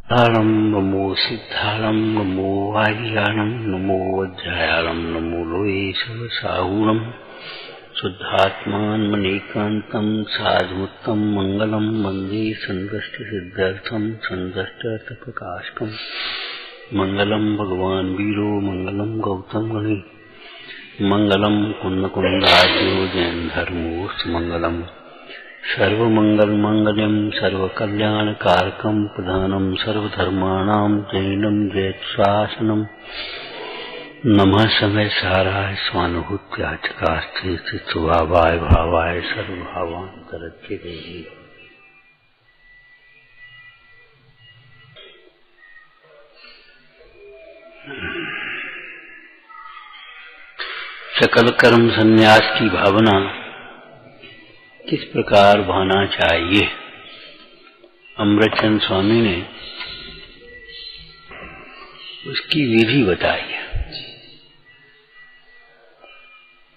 आरं नमो सिद्धारं नमो वार्याणं नमो वज्रायाणं नमो लोये सर्वसाहूणं शुद्धात्मान्मनेकान्तं साधुमुत्तं मंगलं वन्दे सन्द्रष्टसिद्ध्यर्थं सन्द्रष्टप्रकाशकं मंगलं भगवान् वीरो मंगलं गौतम गणे मंगलं कुन्नकुन्दार्यो जैनधर्मोऽस्तु मंगलम् सर्वमंगलमंगलं सर्वकल्याणकारकं प्रधानं सर्वधर्माणां जैनं जयशासनं नमः समय साराय स्वानुभूत्याचकास्ते चित्तभावाय भावाय सर्वभावान्तरच्यते। सकल कर्म संन्यास की भावना किस प्रकार भाना चाहिए, अमृतचंद स्वामी ने उसकी विधि बताई है।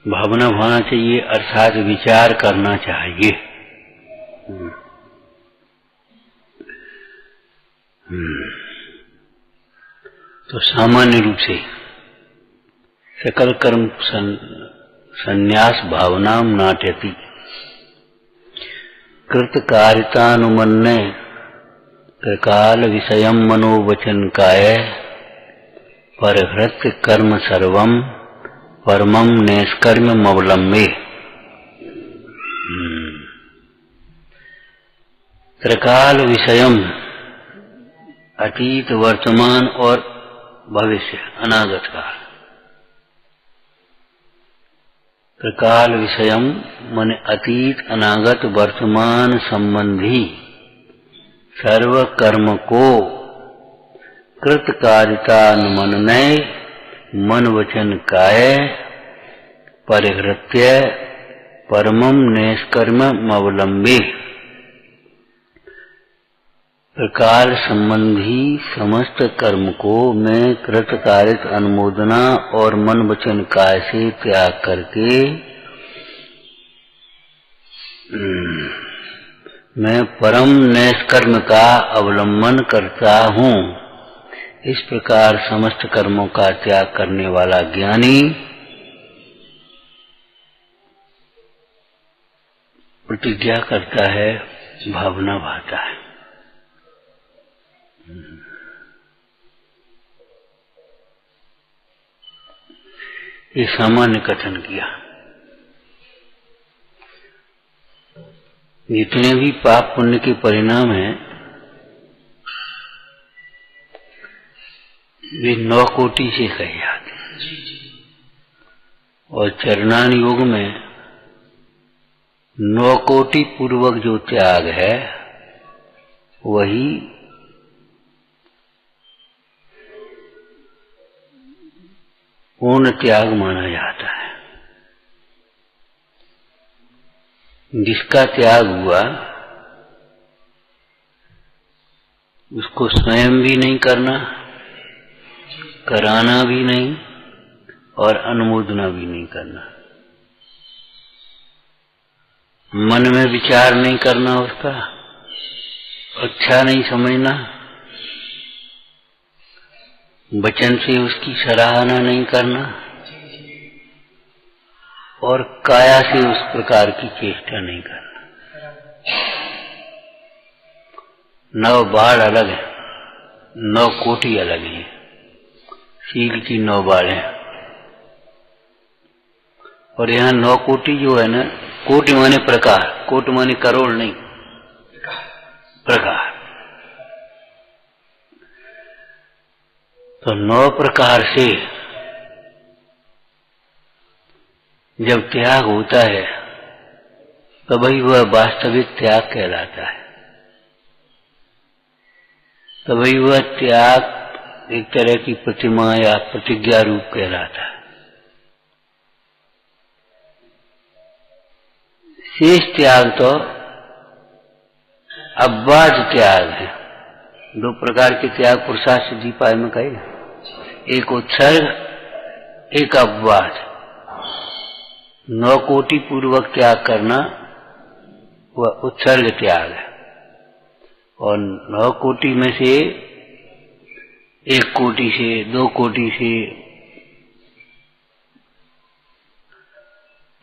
भावना भाना चाहिए अर्थात विचार करना चाहिए। तो सामान्य रूप से सकल कर्म संन्यास भावनाम नाट्यति कृतकारितानुमन्ने काल विषयम मनोवचन काय परहृत कर्म सर्वम परमम नैष्कर्म मवलम्बे। त्रिकाल विषयम अतीत वर्तमान और भविष्य अनागत काल। त्रिकाल विषयम मन अतीत अनागत वर्तमान संबंधी सर्व कर्म को कृतकारितानुमन्ने मन वचन काय परिहृत्य परमम नैष्कर्म मवलम्बे। त्रिकाल संबंधी समस्त कर्म को मैं कृतकारित अनुमोदना और मन वचन काय से त्याग करके मैं परम नैष्कर्म का अवलंबन करता हूँ। इस प्रकार समस्त कर्मों का त्याग करने वाला ज्ञानी प्रतिज्ञा करता है, भावना भाता है। ये सामान्य कथन किया। जितने भी पाप पुण्य के परिणाम हैं वे 9 कोटि से कहे जाते हैं और चरणान योग में 9 कोटि पूर्वक जो त्याग है वही पूर्ण त्याग माना जाता है। जिसका त्याग हुआ उसको स्वयं भी नहीं करना, कराना भी नहीं और अनुमोदना भी नहीं करना। मन में विचार नहीं करना, उसका अच्छा नहीं समझना, वचन से उसकी सराहना नहीं करना और काया से उस प्रकार की चेष्टा नहीं करना। 9 बाढ़ अलग है, 9 कोटि अलग है। शील की 9 बाढ़ें और यहाँ 9 कोटि जो है ना, कोटि माने प्रकार, कोट माने करोड़ नहीं, प्रकार। तो 9 प्रकार से जब त्याग होता है तभी वह वास्तविक त्याग कहलाता है। तभी वह त्याग एक तरह की प्रतिमा या प्रतिज्ञा रूप कहलाता है। शेष त्याग तो अव्याज त्याग है। 2 प्रकार के त्याग पुरुषार्थ सिद्धिपाय में कहे, एक उत्सर्ग, एक अव्याज। 9 कोटि पूर्वक त्याग करना वह उत्सर्ग त्याग है और 9 कोटि में से 1 कोटि से 2 कोटि से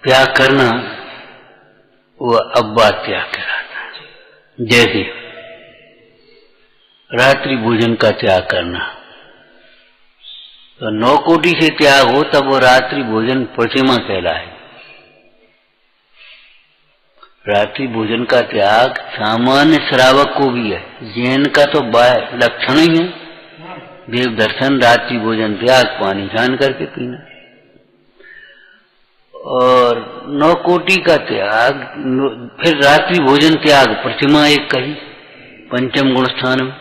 त्याग करना, वो अपवाद त्याग कहलाता है। जैसे रात्रि भोजन का त्याग करना, तो 9 कोटि से त्याग हो तब वो रात्रि भोजन प्रतिमा कहलाए। रात्रि भोजन का त्याग सामान्य श्रावक को भी है, जैन का तो लक्षण ही है देव दर्शन, रात्रि भोजन त्याग, पानी छान करके पीना। और 9 कोटि का त्याग, फिर रात्रि भोजन त्याग प्रतिमा एक कही पंचम गुण स्थान में,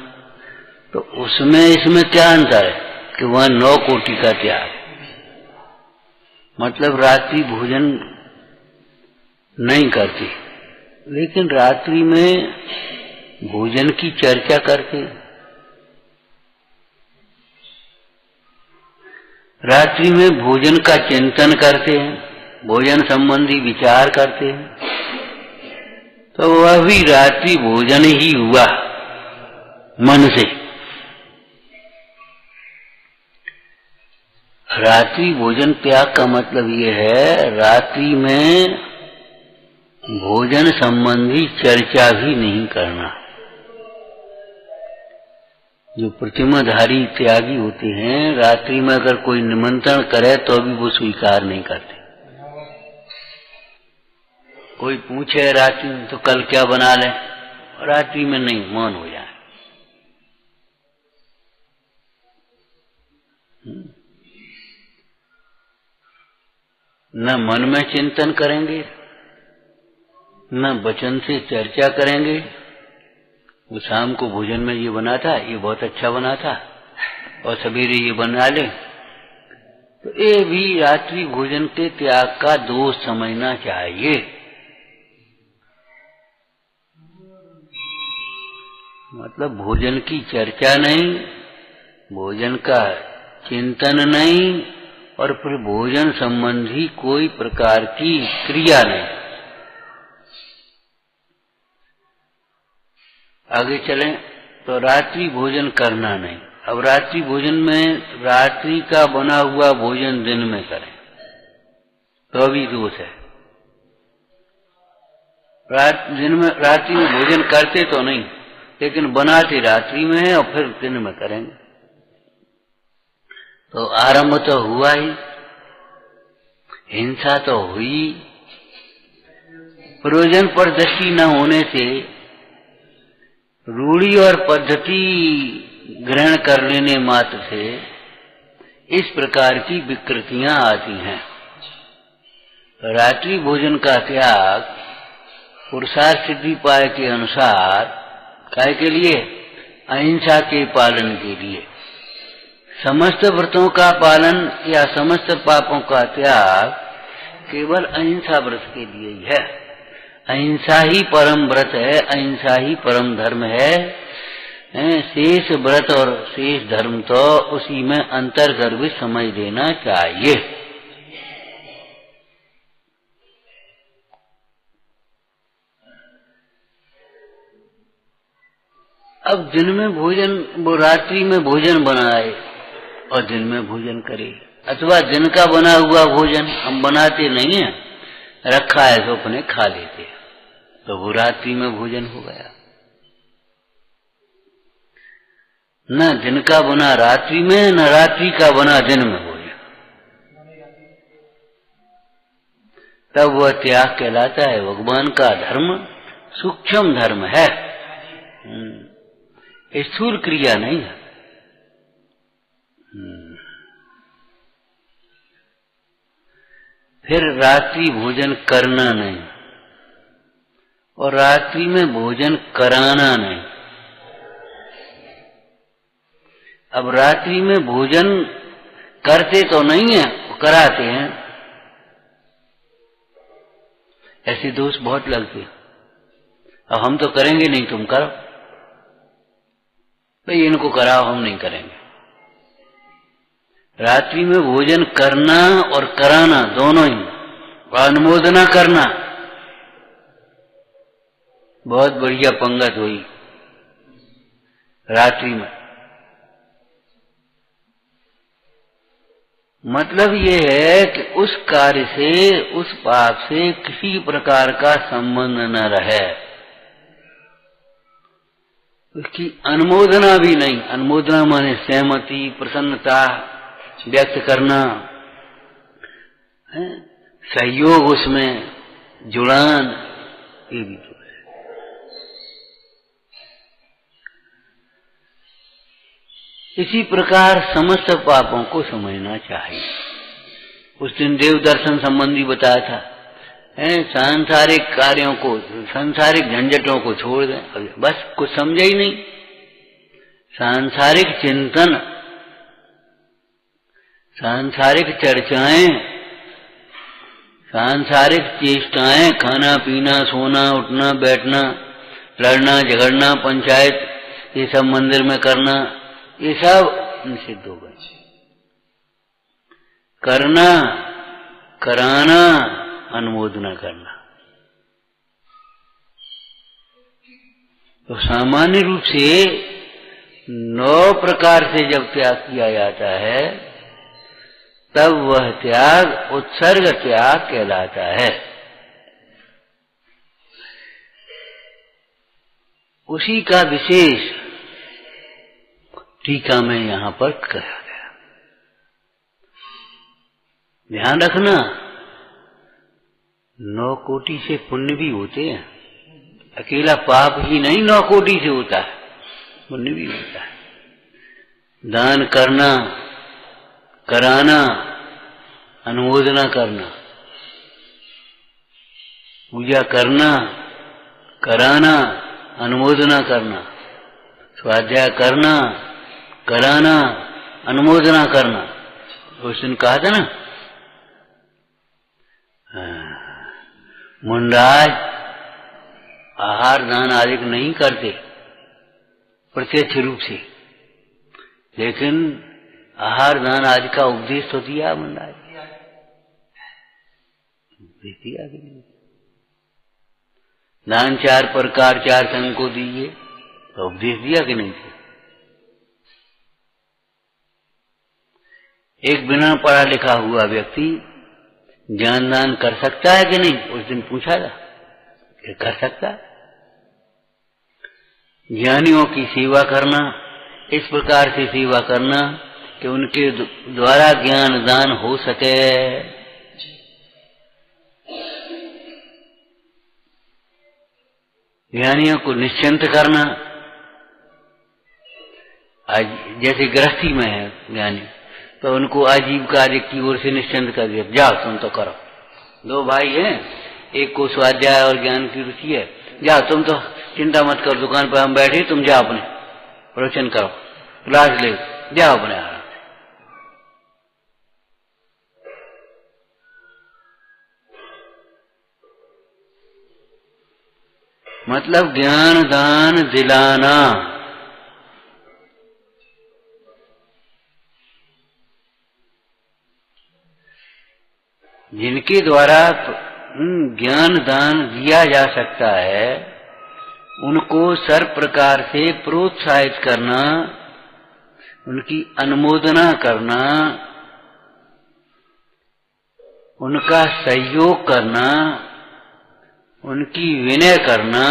तो उसमें इसमें क्या अंतर है कि वह 9 कोटि का त्याग, मतलब रात्रि भोजन नहीं करती, लेकिन रात्रि में भोजन की चर्चा करते, रात्रि में भोजन का चिंतन करते हैं, भोजन संबंधी विचार करते हैं, तो वह भी रात्रि भोजन ही हुआ मन से। रात्रि भोजन त्याग का मतलब ये है, रात्रि में भोजन संबंधी चर्चा भी नहीं करना। जो प्रतिमाधारी त्यागी होते हैं, रात्रि में अगर कोई निमंत्रण करे तो भी वो स्वीकार नहीं करते। कोई पूछे रात्रि में तो कल क्या बना ले, रात्रि में नहीं, मौन हो जाए। न मन में चिंतन करेंगे, न वचन से चर्चा करेंगे। वो शाम को भोजन में ये बना था, ये बहुत अच्छा बना था, और सवेरे ये बना ले, तो ये भी रात्रि भोजन के त्याग का दोष समझना चाहिए। मतलब भोजन की चर्चा नहीं, भोजन का चिंतन नहीं, और फिर भोजन संबंधी कोई प्रकार की क्रिया नहीं। आगे चलें तो रात्रि भोजन करना नहीं। अब रात्रि भोजन में रात्रि का बना हुआ भोजन दिन में करें तो भी दोष है। दिन में रात्रि में भोजन करते तो नहीं, लेकिन बनाते रात्रि में है और फिर दिन में करेंगे, तो आरंभ तो हुआ ही, हिंसा तो हुई। प्रयोजन पर दृष्टि न होने से रूढ़ी और पद्धति ग्रहण कर लेने मात्र से इस प्रकार की विकृतियां आती हैं। रात्रि भोजन का त्याग पुरुषार्थ सिद्धि पाए के अनुसार काय के लिए? अहिंसा के पालन के लिए। समस्त व्रतों का पालन या समस्त पापों का त्याग केवल अहिंसा व्रत के लिए ही है। अहिंसा ही परम व्रत है, अहिंसा ही परम धर्म है। शेष व्रत और शेष धर्म तो उसी में अंतर्गर्भित समझ लेना चाहिए। अब दिन में भोजन, वो रात्रि में भोजन बनाए और दिन में भोजन करे, अथवा दिन का बना हुआ भोजन हम बनाते नहीं है, रखा है तो अपने खा लेते, तो वो रात्रि में भोजन हो गया। न दिन का बना रात्रि में, न रात्रि का बना दिन में भोजन, तब वह त्याग कहलाता है। भगवान का धर्म सूक्ष्म धर्म है, स्थूल क्रिया नहीं है। फिर रात्रि भोजन करना नहीं और रात्रि में भोजन कराना नहीं। अब रात्रि में भोजन करते तो नहीं है, कराते हैं, ऐसे दोष बहुत लगते। अब हम तो करेंगे नहीं, तुम करो भाई, इनको कराओ, हम नहीं करेंगे। रात्रि में भोजन करना और कराना दोनों ही, अनुमोदना करना, बहुत बढ़िया पंगत हुई रात्रि में, मतलब ये है कि उस कार्य से, उस पाप से किसी प्रकार का संबंध न रहे, उसकी अनुमोदना भी नहीं। अनुमोदना माने सहमति, प्रसन्नता व्यक्त करना, सहयोग, उसमें जुड़ान, ये भी तो है। इसी प्रकार समस्त पापों को समझना चाहिए। उस दिन देव दर्शन संबंधी बताया था, सांसारिक कार्यों को, सांसारिक झंझटों को छोड़ दें। बस कुछ समझे ही नहीं। सांसारिक चिंतन, सांसारिक चर्चाएं, सांसारिक चेष्टाएं, खाना पीना, सोना, उठना, बैठना, लड़ना झगड़ना, पंचायत, ये सब मंदिर में करना, ये सब निषिद्ध हो गए। करना, कराना, अनुमोदना करना। तो सामान्य रूप से 9 प्रकार से जब त्याग किया जाता है, तब वह त्याग उत्सर्ग त्याग कहलाता है। उसी का विशेष टीका में यहां पर कहा गया। ध्यान रखना, 9 कोटि से पुण्य भी होते हैं। अकेला पाप ही नहीं 9 कोटि से होता है, पुण्य भी होता है। दान करना, कराना, अनुमोदना करना, पूजा करना, कराना, अनुमोदना करना, स्वाध्याय करना, कराना, अनुमोदना करना। उस दिन कहा था ना, मुंडाज आहार दान आदि नहीं करते प्रत्यक्ष रूप से, लेकिन आहार दान आदि का उपदेश तो दिया मुंडाज, दिया कि नहीं? दान 4 प्रकार 4 संघ को दीजिए, तो उपदेश दिया कि नहीं? एक बिना पढ़ा लिखा हुआ व्यक्ति ज्ञान दान कर सकता है कि नहीं? उस दिन पूछा था कि कर सकता है। ज्ञानियों की सेवा करना, इस प्रकार से सेवा करना कि उनके द्वारा ज्ञान दान हो सके। ज्ञानियों को निश्चिंत करना। आज जैसे गृहस्थी में है ज्ञानी, तो उनको आजीविका की ओर से निश्चिंत कर दिया, जाओ तुम तो करो। 2 भाई हैं, एक को स्वाध्याय और ज्ञान की रुचि है, जाओ तुम तो चिंता मत करो, दुकान पर हम बैठे, तुम जाओ अपने प्रवचन करो, क्लास ले, जाओ अपने आराम। मतलब ज्ञान दान दिलाना, जिनके द्वारा ज्ञान दान दिया जा सकता है, उनको सर्व प्रकार से प्रोत्साहित करना, उनकी अनुमोदना करना, उनका सहयोग करना, उनकी विनय करना,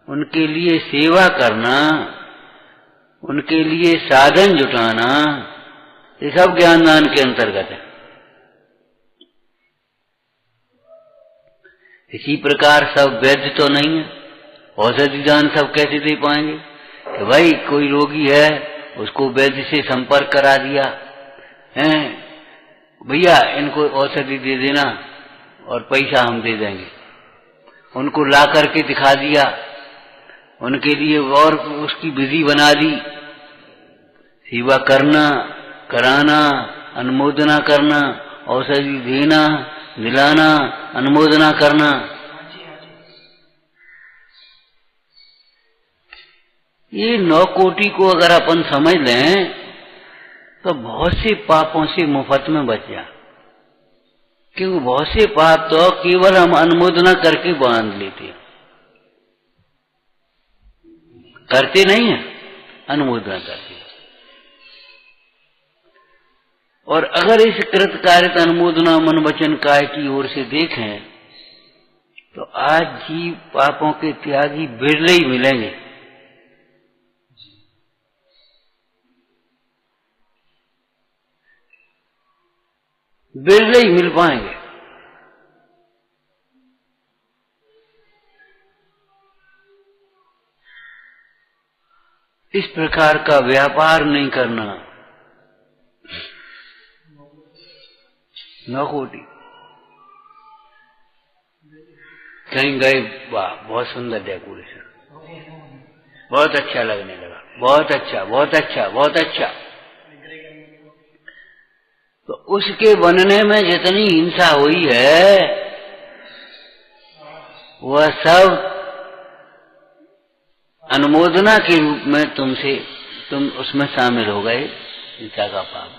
उनके लिए सेवा करना, उनके लिए साधन जुटाना, ये सब ज्ञान दान के अंतर्गत है। इसी प्रकार सब वैद्य तो नहीं है, औषधि दान सब कैसे दे पाएंगे? कि भाई कोई रोगी है, उसको वैद्य से संपर्क करा दिया है, भैया इनको औषधि दे देना और पैसा हम दे देंगे। उनको ला करके दिखा दिया, उनके लिए और उसकी विधि बना दी, सेवा करना, कराना, अनुमोदना करना, औषधि देना, दिलाना, अनुमोदना करना। ये 9 कोटि को अगर अपन समझ लें तो बहुत से पापों से मुफ्त में बच जा, क्योंकि बहुत से पाप तो केवल हम अनुमोदना करके बांध लेते हैं, करते नहीं है, अनुमोदना करते हैं। और अगर इस कृतकार्यता अनुमोदना मन वचन काय की ओर से देखें तो आज जीव पापों के त्यागी बिरले ही मिलेंगे। बिरले ही मिल पाएंगे। इस प्रकार का व्यापार नहीं करना। 9 कोटि कहीं गए, वाह बहुत सुंदर डेकोरेशन, बहुत अच्छा लगने लगा, बहुत अच्छा बहुत अच्छा बहुत अच्छा। तो उसके बनने में जितनी हिंसा हुई है वह सब अनुमोदना के रूप में तुम उसमें शामिल हो गए। हिंसा का पाप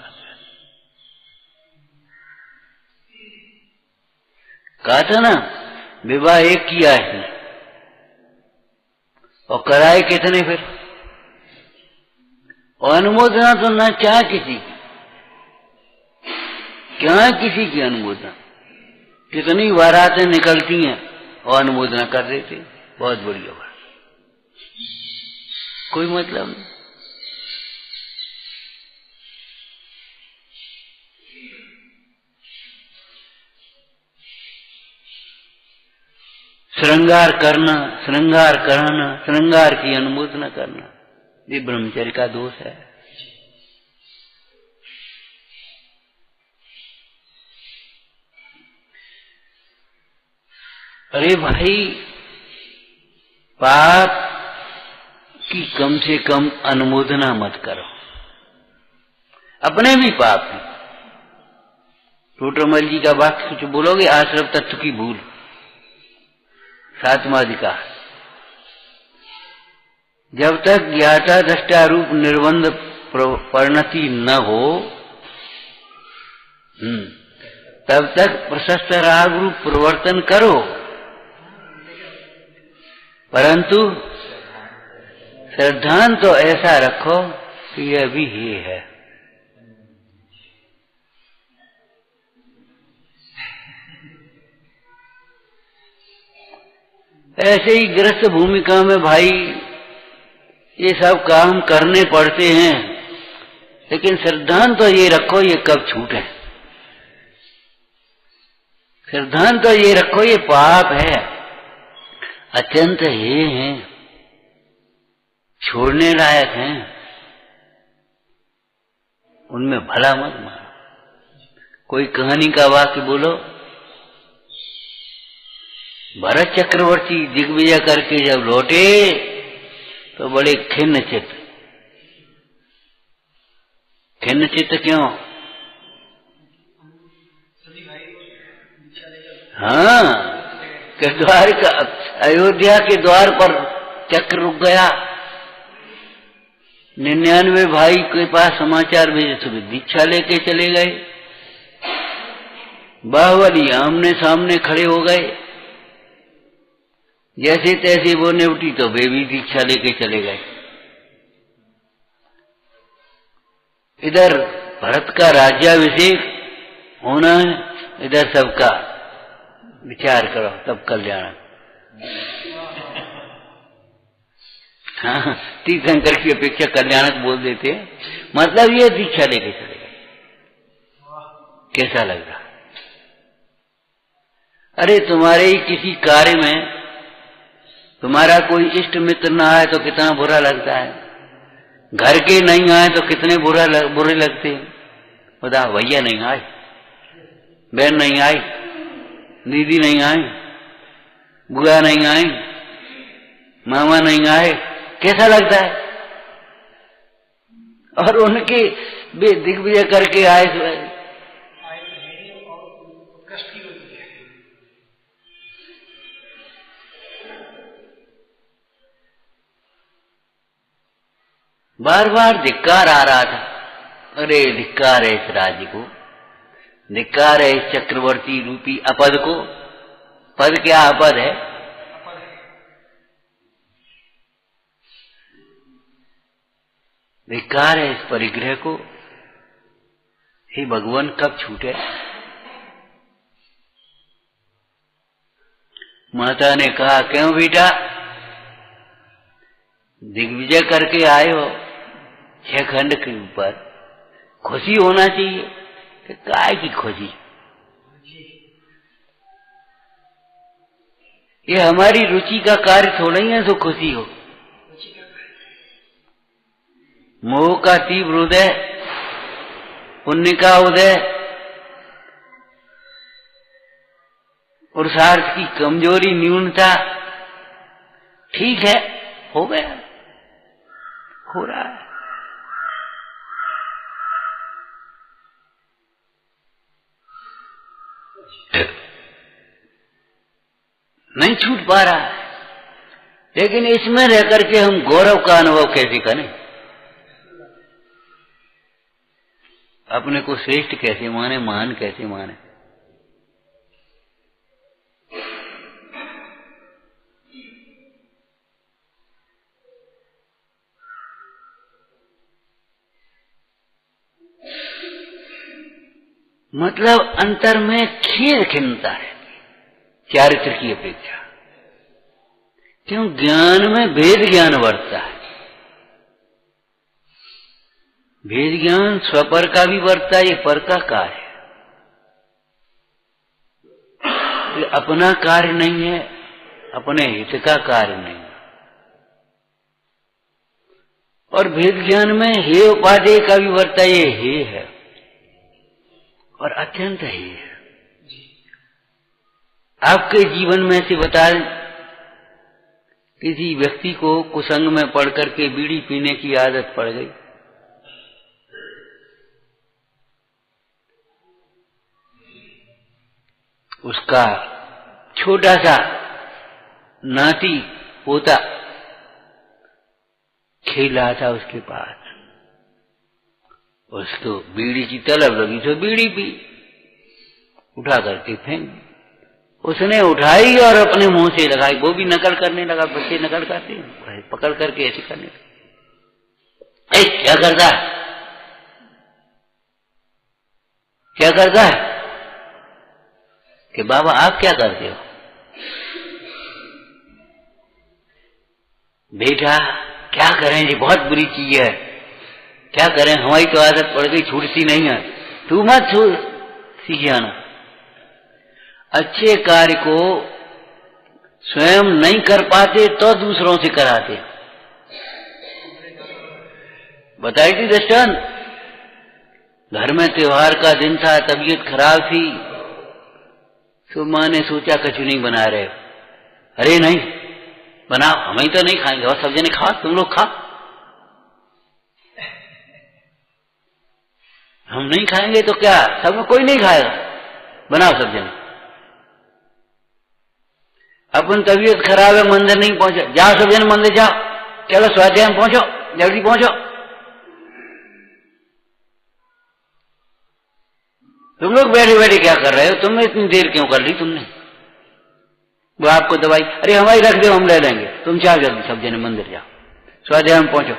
कहा था ना, विवाह एक किया है और कराए कितने फिर, और अनुमोदना तो ना क्या किसी की, क्या किसी की अनुमोदना। कितनी बारातें निकलती हैं और अनुमोदना कर देते, बहुत बढ़िया बात, कोई मतलब नहीं। श्रृंगार करना, श्रृंगार कराना, श्रृंगार की अनुमोदना करना, ये ब्रह्मचर्य का दोष है। अरे भाई, पाप की कम से कम अनुमोदना मत करो, अपने भी पाप है। टोटरमल जी का वाक्य कुछ बोलोगे, आश्रम तत्व की भूल, 7वां अधिकार। जब तक ज्ञाता दृष्टा रूप निर्बंध परिणति न हो तब तक प्रशस्त राग रूप प्रवर्तन करो, परंतु सिद्धांत तो ऐसा रखो कि यह भी ये है। ऐसे ही गृहस्थ भूमिका में भाई ये सब काम करने पड़ते हैं, लेकिन सिद्धांत तो ये रखो ये कब छूटे। सिद्धांत तो ये रखो ये पाप है, अत्यंत ये हैं, छोड़ने लायक हैं, उनमें भला मत मानो। कोई कहानी का वाक्य बोलो। भरत चक्रवर्ती दिग्विजय करके जब लौटे तो बड़े खिन्न चित्त। खिन्न चित्त क्यों? हाँ, के द्वार का, अयोध्या के द्वार पर चक्र रुक गया। 99 भाई के पास समाचार भेजे, तो दीक्षा लेके चले गए। बाहुबली आमने सामने खड़े हो गए, जैसे तैसे वो निपटी तो वे भी दीक्षा लेके चले गए। इधर भरत का राज्याभिषेक होना है, इधर सबका विचार करो, तब कल्याण। हाँ, तीर्थंकर की अपेक्षा कल्याणक बोल देते हैं, मतलब ये दीक्षा लेके चले गए। कैसा लग रहा? अरे तुम्हारे ही किसी कार्य में तुम्हारा कोई इष्ट मित्र ना आए तो कितना बुरा लगता है, घर के नहीं आए तो कितने बुरे लगते हैं। बता, भैया नहीं आए, बहन नहीं आई, दीदी नहीं आई, बुआ नहीं आई, मामा नहीं आए, कैसा लगता है? और उनके दिग्विजय करके आए बार बार धिक्कार आ रहा था। अरे धिक्कार है इस राज्य को, धिक्कार है इस चक्रवर्ती रूपी अपद को। पद क्या अपद है? धिक्कार है इस परिग्रह को, हे भगवान कब छूटे। माता ने कहा क्यों बेटा, दिग्विजय करके आए हो 6 खंड के ऊपर, खुशी होना चाहिए। कि काय की खुशी, ये हमारी रुचि का कार्य थोड़ा ही है तो खुशी हो। मोह का तीव्र उदय, पुण्य का उदय, पुरुषार्थ की कमजोरी न्यूनता, ठीक है हो गया, हो रहा है। नहीं छूट पा रहा है, लेकिन इसमें रह करके हम गौरव का अनुभव कैसे करें, अपने को श्रेष्ठ कैसे माने, महान कैसे माने। मतलब अंतर में खेद खिन्नता है चारित्र की अपेक्षा। क्यों, ज्ञान में भेद ज्ञान बढ़ता है। भेद ज्ञान स्वपर का भी बढ़ता है, ये पर का कार्य है, ये अपना कार्य नहीं है, अपने हित का कार्य नहीं है। और भेद ज्ञान में हे उपादेय का भी बढ़ता है, ये हे है और अत्यंत हे है। आपके जीवन में से बता, किसी व्यक्ति को कुसंग में पड़ करके बीड़ी पीने की आदत पड़ गई, उसका छोटा सा नाती पोता खेल रहा था उसके पास, उसको बीड़ी की तलब लगी तो बीड़ी पी, उठा करके फेंक दी। उसने उठाई और अपने मुंह से लगाई, वो भी नकल करने लगा, बच्चे नकल करते हैं, पकड़ करके ऐसे करने लगे। क्या करता है, क्या करता है कि बाबा आप क्या करते हो। बेटा क्या करें जी, बहुत बुरी चीज है, क्या करें, हमारी तो आदत पड़ गई, छूटती नहीं है। तू मत छूट, सीख जाना। अच्छे कार्य को स्वयं नहीं कर पाते तो दूसरों से कराते। बताई थी दृष्टांत, घर में त्योहार का दिन था, तबीयत खराब थी, तो मां ने सोचा कचू नहीं बना रहे। अरे नहीं बनाओ, हम ही तो नहीं खाएंगे, और सब जने खाओ, तुम लोग खाओ। हम नहीं खाएंगे तो क्या, सब में कोई नहीं खाएगा, बनाओ सब जने। अपन तबीयत खराब है, मंदिर नहीं पहुंचा, जाओ सब जन मंदिर जाओ, चलो स्वाध्याय में पहुंचो, जल्दी पहुंचो। तुम लोग बैठे बैठे क्या कर रहे हो, तुमने इतनी देर क्यों कर ली तुमने। वो आपको दवाई, अरे हमारी रख दो, हम ले लेंगे, तुम जाओ जल्दी सब जने मंदिर जाओ, स्वाध्याय में पहुंचो।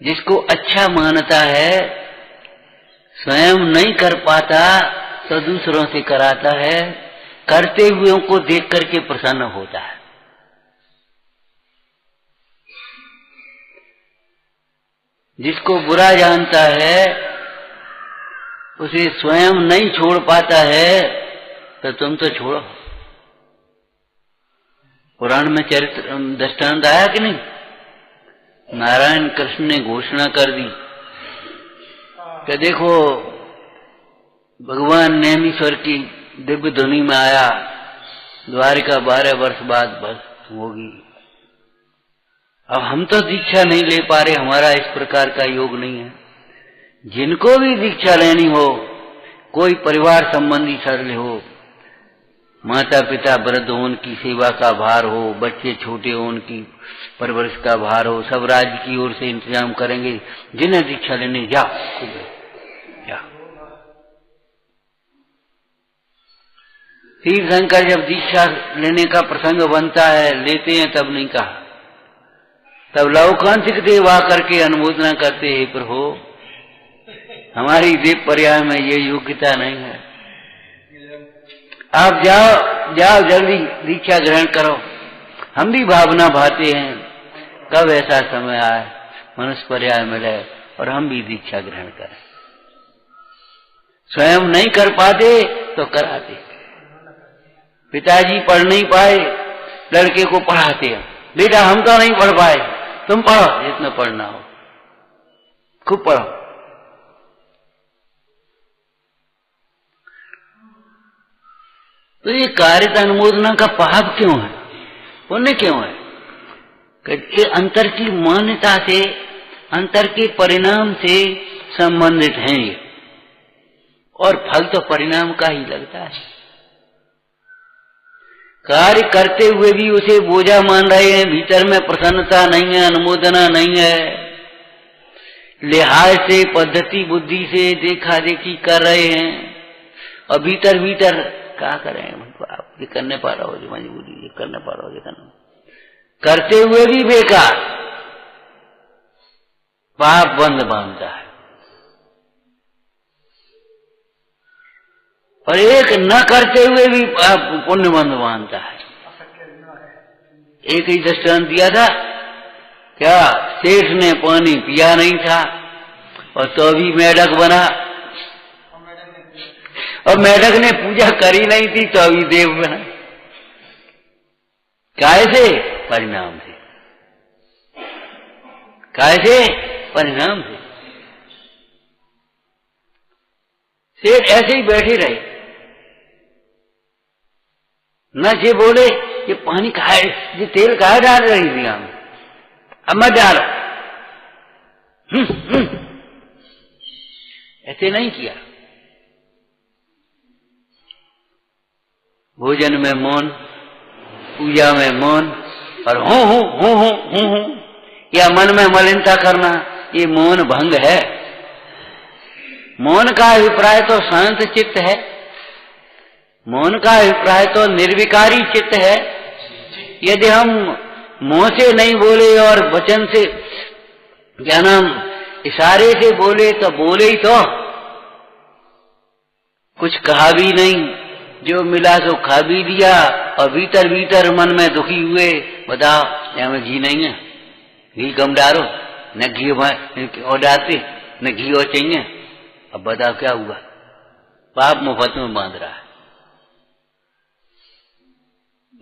जिसको अच्छा मानता है, स्वयं नहीं कर पाता तो दूसरों से कराता है, करते हुए को देख करके प्रसन्न होता है। जिसको बुरा जानता है, उसे स्वयं नहीं छोड़ पाता है, तो तुम तो छोड़ो। पुराण में चरित्र दृष्टांत आया कि नहीं, नारायण कृष्ण ने घोषणा कर दी कि देखो भगवान नेमीश्वर की दिव्य ध्वनि में आया, द्वारिका 12 वर्ष बाद बस होगी। अब हम तो दीक्षा नहीं ले पा रहे, हमारा इस प्रकार का योग नहीं है। जिनको भी दीक्षा लेनी हो, कोई परिवार संबंधी सरल हो, माता पिता वृद्ध हो, उनकी सेवा का भार हो, बच्चे छोटे हो, उनकी परवरिश का भार हो, सब राज्य की ओर से इंतजाम करेंगे। जिन्हें दीक्षा लेने जाओ, तीर्थंकर जब दीक्षा लेने का प्रसंग बनता है, लेते हैं तब नहीं कहा, तब लौकांतिक देव आकर के अनुमोदना करते, हे प्रभु हमारी देव पर्याय में ये योग्यता नहीं है, आप जाओ जल्दी दीक्षा ग्रहण करो। हम भी भावना भाते हैं कब ऐसा समय आए मनुष्य पर्याय मिले और हम भी दीक्षा ग्रहण करें। स्वयं नहीं कर पाते तो कराते। पिताजी पढ़ नहीं पाए, लड़के को पढ़ाते हैं, बेटा हम तो नहीं पढ़ पाए, तुम पढ़ो जितना पढ़ना हो, खूब पढ़ो। तो ये कार्यता अनुमोदना का पाप क्यों है, पुण्य क्यों है? कि ये अंतर की मान्यता से, अंतर के परिणाम से संबंधित हैं ये, और फल तो परिणाम का ही लगता है। कार्य करते हुए भी उसे बोझा मान रहे हैं, भीतर में प्रसन्नता नहीं है, अनुमोदना नहीं है, लिहाज से पद्धति बुद्धि से देखा देखी कर रहे हैं, और भीतर भीतर क्या करें, आप ये करने पा रहा हो जो मजबूरी, ये करने पा रहा हो, ये करते हुए भी बेकार, पाप बंद बांधता है। और एक न करते हुए भी पुण्य बंद बांधता है। एक ही दृष्टांत दिया था, क्या सेठ ने पानी पिया नहीं था और तो भी मेढक बना, और मेढक ने पूजा करी नहीं थी तो अभी देव बना। कैसे? परिणाम से। कैसे? परिणाम से। सेठ ऐसे ही बैठे रहे, न जे बोले ये पानी कहा, ये तेल कहा डाल रही थी हम, अब मत डालो। ऐसे नहीं किया। भोजन में मौन, पूजा में मौन, और हूं या मन में मलिनता करना, ये मौन भंग है। मौन का अभिप्राय तो शांत चित्त है, मौन का अभिप्राय तो निर्विकारी चित्त है। यदि हम मुंह से नहीं बोले और वचन से, क्या नाम, इशारे से बोले तो बोले ही तो, कुछ कहा भी नहीं, जो मिला सो खा भी दिया, और भीतर भीतर मन में दुखी हुए, बताओ यहाँ में घी नहीं है, घी कम डालो, न घी और डालते न घी और चाहिए, अब बताओ क्या हुआ? पाप मुफ्त में बांध रहा है,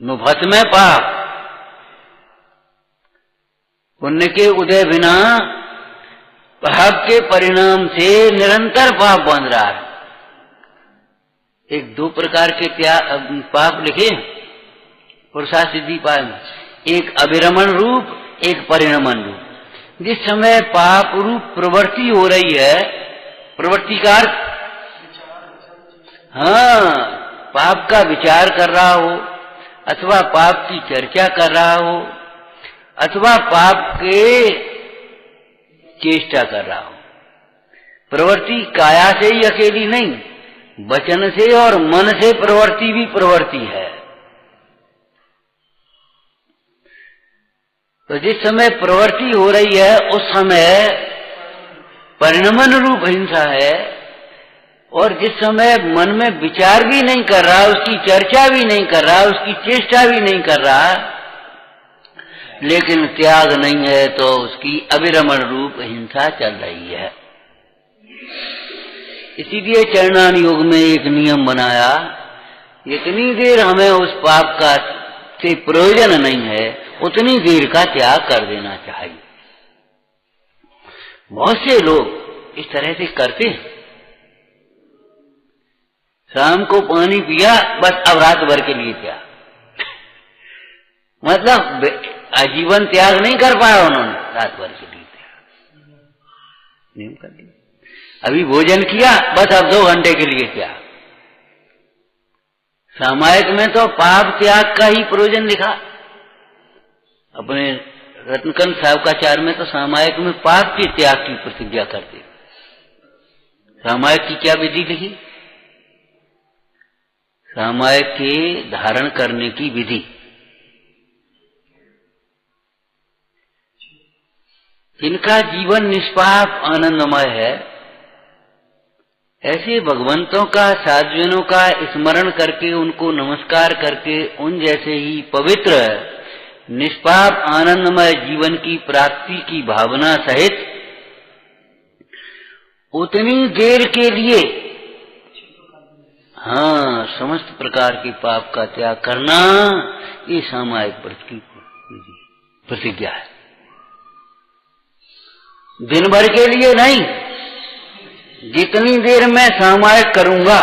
मुफ्त में पाप। पुण्य के उदय बिना पाप के परिणाम से निरंतर पाप बांध रहा है। एक दो प्रकार के पाप लिखे पुरुषार्थ सिद्धि पाय में, एक अभिरमण रूप, एक परिणमन रूप। जिस समय पाप रूप प्रवृत्ति हो रही है, प्रवृत्ति का अर्थ, हाँ, पाप का विचार कर रहा हो, अथवा पाप की चर्चा कर रहा हो, अथवा पाप के चेष्टा कर रहा हो। प्रवृत्ति काया से ही अकेली नहीं, वचन से और मन से प्रवृत्ति भी प्रवृत्ति है। तो जिस समय प्रवृत्ति हो रही है उस समय परिणमन रूप हिंसा है, और जिस समय मन में विचार भी नहीं कर रहा, उसकी चर्चा भी नहीं कर रहा, उसकी चेष्टा भी नहीं कर रहा, लेकिन त्याग नहीं है, तो उसकी अविरमण रूप हिंसा चल रही है। इसीलिए चरणान योग में एक नियम बनाया, जितनी देर हमें उस पाप का से प्रयोजन नहीं है उतनी देर का त्याग कर देना चाहिए। बहुत से लोग इस तरह से करते हैं, शाम को पानी पिया, बस अब रात भर के लिए त्याग, मतलब आजीवन त्याग नहीं कर पाया उन्होंने, रात भर के लिए त्याग नियम कर दिया। अभी भोजन किया, बस अब 2 घंटे के लिए त्याग। सामायिक में तो पाप त्याग का ही प्रयोजन लिखा। अपने रत्नकंद साहबकाचार में तो सामायिक में पाप के त्याग की प्रतिज्ञा करते। सामायिक की क्या विधि लिखी? सामायिक के धारण करने की विधि। जिनका जीवन निष्पाप आनंदमय है, ऐसे भगवंतों का, साधुजनों का स्मरण करके, उनको नमस्कार करके, उन जैसे ही पवित्र निष्पाप आनंदमय जीवन की प्राप्ति की भावना सहित उतनी देर के लिए हाँ समस्त प्रकार के पाप का त्याग करना, ये सामायिक प्रतिज्ञा है। दिन भर के लिए नहीं, जितनी देर मैं सामायिक करूंगा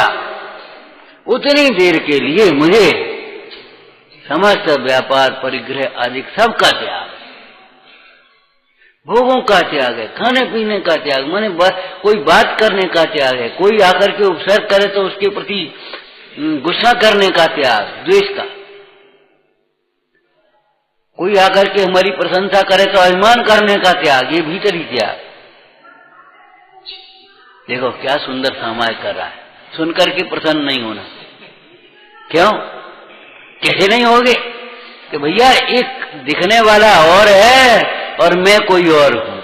उतनी देर के लिए मुझे समस्त व्यापार परिग्रह आदि सबका त्याग, भोगों का त्याग है, खाने पीने का त्याग, माने कोई बात करने का त्याग है, कोई आकर के उपसर्ग करे तो उसके प्रति गुस्सा करने का त्याग, द्वेष का, कोई आकर के हमारी प्रशंसा करे तो अभिमान करने का त्याग, ये भीतरी त्याग। देखो क्या सुंदर सामायिक कर रहा है, सुनकर के प्रसन्न नहीं होना। क्यों? कैसे नहीं होगे कि भैया एक दिखने वाला और है और मैं कोई और हूं।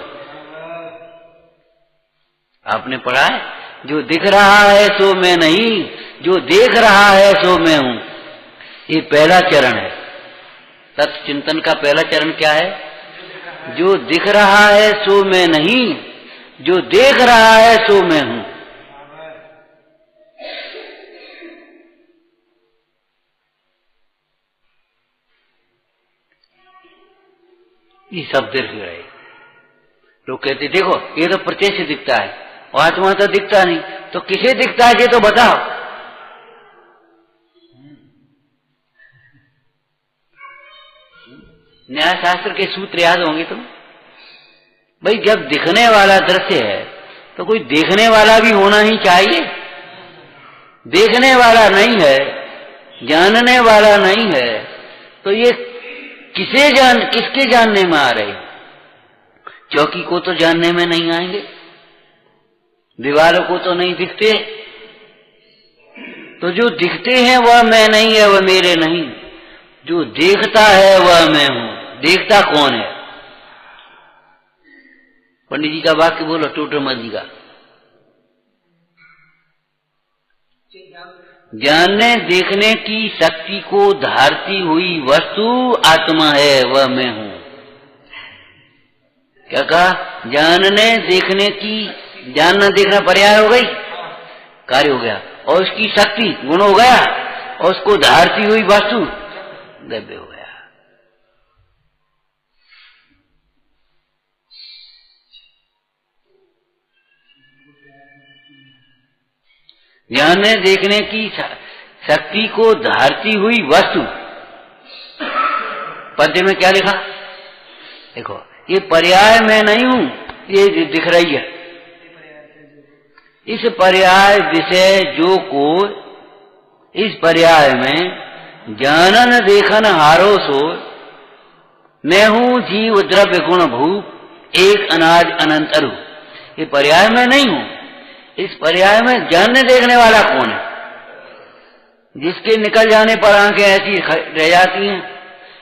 आपने पढ़ा है, जो दिख रहा है सो मैं नहीं, जो देख रहा है सो मैं हूं। ये पहला चरण है, तत्व चिंतन का पहला चरण क्या है? जो दिख रहा है सो मैं नहीं, जो देख रहा है सो मैं हूं। ये सब दीर्घ रहे। लोग कहते देखो ये तो प्रत्यक्ष दिखता है और आत्मा तो दिखता नहीं, तो किसे दिखता है ये तो बताओ। न्याय शास्त्र के सूत्र याद होंगे तुम। भाई जब दिखने वाला दृश्य है तो कोई देखने वाला भी होना ही चाहिए। देखने वाला नहीं है, जानने वाला नहीं है, तो ये किसके जानने में आ रहे? चौकी को तो जानने में नहीं आएंगे, दीवारों को तो नहीं दिखते, तो जो दिखते हैं वह मैं नहीं है, वह मेरे नहीं। जो देखता है वह मैं हूं। देखता कौन है? पंडित जी का वाक्य बोलो, टोटरमल जी का। जानने देखने की शक्ति को धारती हुई वस्तु आत्मा है, वह मैं हूं। क्या कहा? जानने देखने की, जानना देखना पर्याय हो गई, कार्य हो गया, और उसकी शक्ति गुण हो गया, और उसको धारती हुई वस्तु द्रव्य हो गया। जानने देखने की शक्ति को धारती हुई वस्तु। पद्य में क्या लिखा? देखो, ये पर्याय मैं नहीं हूं, ये दिख रही है। इस पर्याय विषय जो को, इस पर्याय में जानन देखन हारो सो, मैं हूं जीव द्रव्य गुण भूप एक अनाज अनंत अरु। ये पर्याय मैं नहीं हूं। इस पर्याय में जानने देखने वाला कौन है? जिसके निकल जाने पर आंखें ऐसी रह जाती हैं,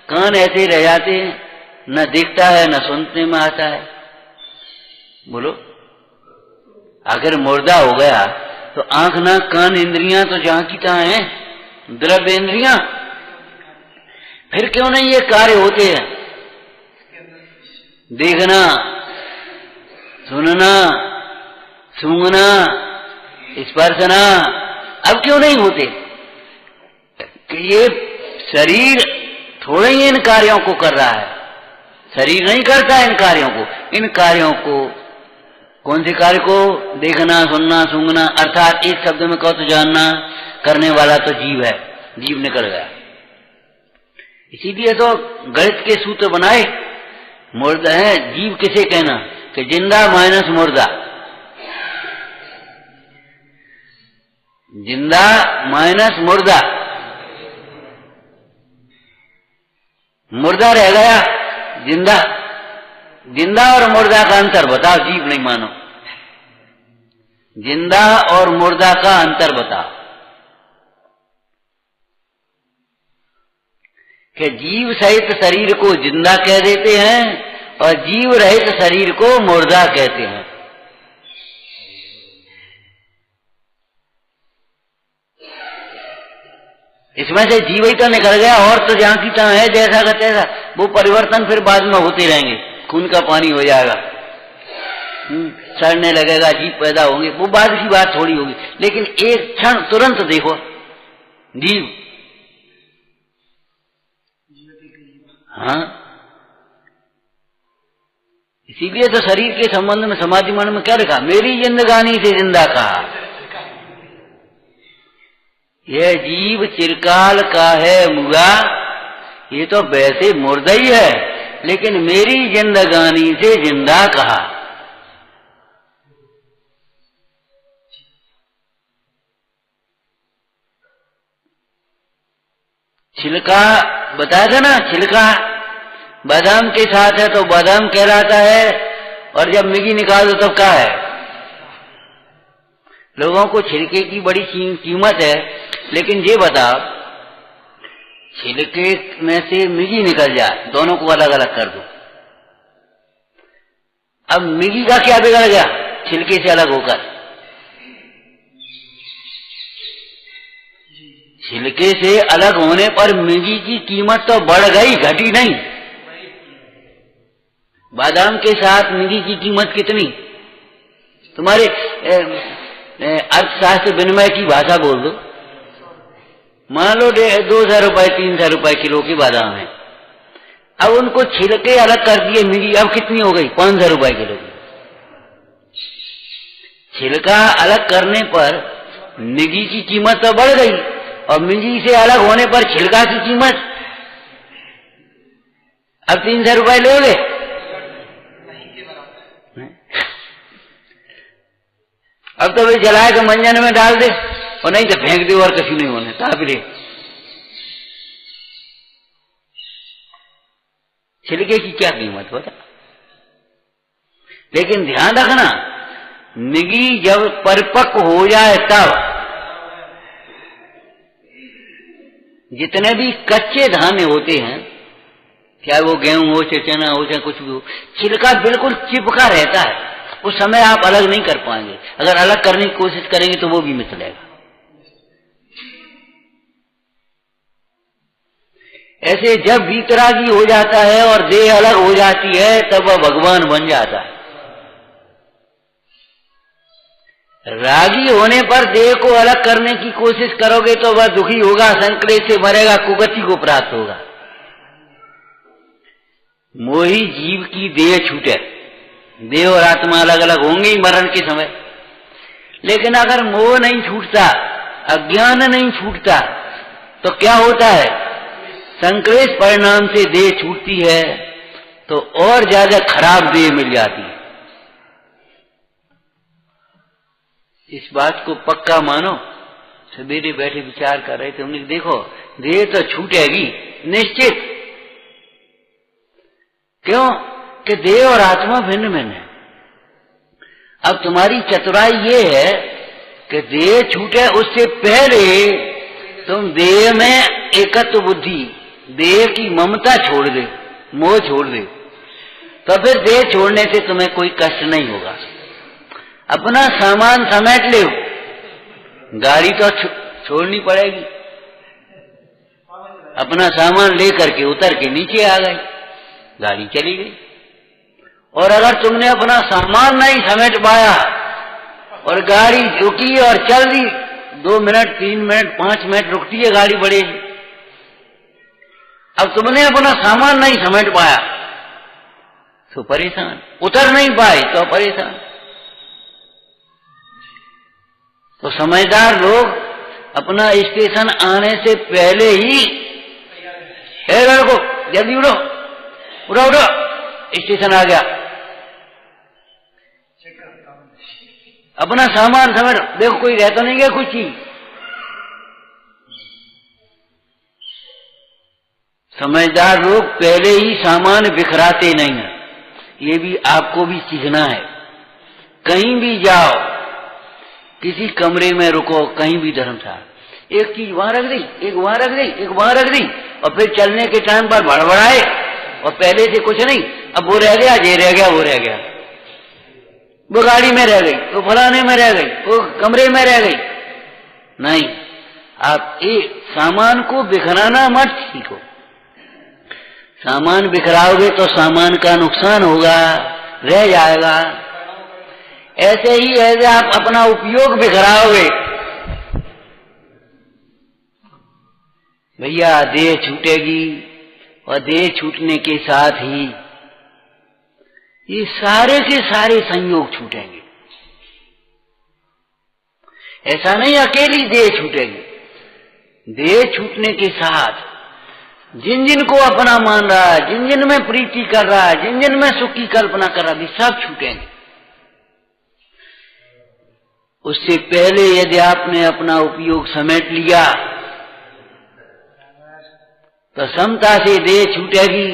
कान ऐसे रह जाते हैं, न दिखता है न सुनने में आता है। बोलो, अगर मुर्दा हो गया तो आंख नाक कान इंद्रियां तो जहां की तहां हैं, द्रव्य इंद्रियां, फिर क्यों नहीं ये कार्य होते हैं? देखना, सुनना, सूंघना, स्पर्शना, अब क्यों नहीं होते? कि ये शरीर थोड़े ही इन कार्यों को कर रहा है, शरीर नहीं करता इन कार्यों को। इन कार्यों को, कौन से कार्य को? देखना, सुनना, सूंघना, अर्थात एक शब्द में कहो तो जानना, करने वाला तो जीव है, जीव निकल गया। इसीलिए तो गणित के सूत्र बनाए, मुर्दा है जीव किसे कहना? कि जिंदा माइनस मुर्दा, जिंदा माइनस मुर्दा, मुर्दा रह गया जिंदा। जिंदा और मुर्दा का अंतर बताओ, जीव नहीं मानो। जिंदा और मुर्दा का अंतर बताओ। कि जीव सहित शरीर को जिंदा कह देते हैं और जीव रहित शरीर को मुर्दा कहते हैं। इसमें से जीव ही तो निकल गया, और तो जहां की तहां है जैसा का तैसा। वो परिवर्तन फिर बाद में होते रहेंगे, खून का पानी हो जाएगा, सड़ने लगेगा, जीव पैदा होंगे, वो बाद की बात थोड़ी होगी। लेकिन एक क्षण तुरंत देखो जीव, हाँ, इसीलिए तो शरीर के संबंध में समाधि मन में क्या लिखा, मेरी जिंदगानी से जिंदा कहा। यह जीव चिरकाल का है मुगा, ये तो वैसे मुर्दा ही है, लेकिन मेरी जिंदगानी से जिंदा कहा। छिलका बताया था ना, छिलका बादाम के साथ है तो बादाम कहलाता है, और जब मिगी निकाल दो तब क्या है। लोगों को छिलके की बड़ी कीमत है, लेकिन ये बताओ छिलके में से मिगी निकल जाए, दोनों को अलग अलग कर दो, अब मिगी का क्या बिगड़ गया छिलके से अलग होकर। छिलके से अलग होने पर मिगी की कीमत तो बढ़ गई, घटी नहीं। बादाम के साथ मिगी की कीमत कितनी, तुम्हारे अर्थशास्त्र विनिमय की भाषा बोल दो, मान लो 200 रुपए 300 रुपए किलो की बादाम है, अब उनको छिलके अलग कर दिए, मिगी अब कितनी हो गई 500 रुपए किलो की। छिलका अलग करने पर मिगी की कीमत तो बढ़ गई, और मिगी से अलग होने पर छिलका की कीमत अब 300 रुपए लोगे। अब तो वे जलाए के मंजन में डाल दे, और नहीं तो फेंक दे, और कहीं नहीं होने ताबरे। छिलके की क्या कीमत होता। लेकिन ध्यान रखना, मिगी जब परिपक्व हो जाए तब जितने भी कच्चे धान्य होते हैं, चाहे वो गेहूं हो, चाहे चना हो, चाहे कुछ भी हो, छिलका बिल्कुल चिपका रहता है, उस समय आप अलग नहीं कर पाएंगे। अगर अलग करने की कोशिश करेंगे तो वो भी मिचलेगा। ऐसे जब वीतरागी हो जाता है और देह अलग हो जाती है, तब वह भगवान बन जाता है। रागी होने पर देह को अलग करने की कोशिश करोगे तो वह दुखी होगा, संकट से मरेगा, कुगति को प्राप्त होगा। मोही जीव की देह छूटे, देह और आत्मा अलग अलग होंगे ही मरण के समय। लेकिन अगर मोह नहीं छूटता, अज्ञान नहीं छूटता, तो क्या होता है, संक्लेश परिणाम से देह छूटती है, तो और ज्यादा खराब देह मिल जाती है। इस बात को पक्का मानो। सवेरे बैठे विचार कर रहे थे, हमने देखो देह तो छूटेगी निश्चित। क्यों कि देह और आत्मा भिन्न भिन्न है। अब तुम्हारी चतुराई ये है कि देह छूटे उससे पहले तुम देह में एकत्व बुद्धि, देह की ममता छोड़ दे, मोह छोड़ दे, तो फिर देह छोड़ने से तुम्हें कोई कष्ट नहीं होगा। अपना सामान समेट ले, गाड़ी तो छोड़नी पड़ेगी, अपना सामान लेकर के उतर के नीचे आ गए, गाड़ी चली गई। और अगर तुमने अपना सामान नहीं समेट पाया और गाड़ी रुकी और चल दी, 2 मिनट 3 मिनट 5 मिनट रुकती है गाड़ी बढ़ेगी। अब तुमने अपना सामान नहीं समेट पाया तो परेशान, उतर नहीं पाए तो परेशान। तो समझदार लोग अपना स्टेशन आने से पहले ही, हे लड़को जल्दी उठो उठो उठो, स्टेशन आ गया, अपना सामान समेट, देखो कोई रहता नहीं है कुछ चीज। समझदार लोग पहले ही सामान बिखराते नहीं है। ये भी आपको भी सीखना है। कहीं भी जाओ, किसी कमरे में रुको, कहीं भी धर्मशाला, एक चीज वहां रख दी, एक वहां रख दी, एक वहां रख दी, और फिर चलने के टाइम पर भड़बड़ाए और पहले से कुछ नहीं, अब वो रह गया, ये रह गया, वो रह गया, वो गाड़ी में रह गई, वो फलाने में रह गई, वो कमरे में रह गई। नहीं, आप एक सामान को बिखराना मत सीखो। सामान बिखराओगे तो सामान का नुकसान होगा, रह जाएगा। ऐसे ही ऐसे आप अपना उपयोग बिखराओगे, भैया देह छूटेगी, और देह छूटने के साथ ही ये सारे के सारे संयोग छूटेंगे। ऐसा नहीं अकेली देह छूटेगी, देह छूटने के साथ जिन जिन को अपना मान रहा है, जिन जिन में प्रीति कर रहा है, जिन जिन में सुख की कल्पना कर रहा है, सब छूटेंगे। उससे पहले यदि आपने अपना उपयोग समेट लिया तो समता से देह छूटेगी,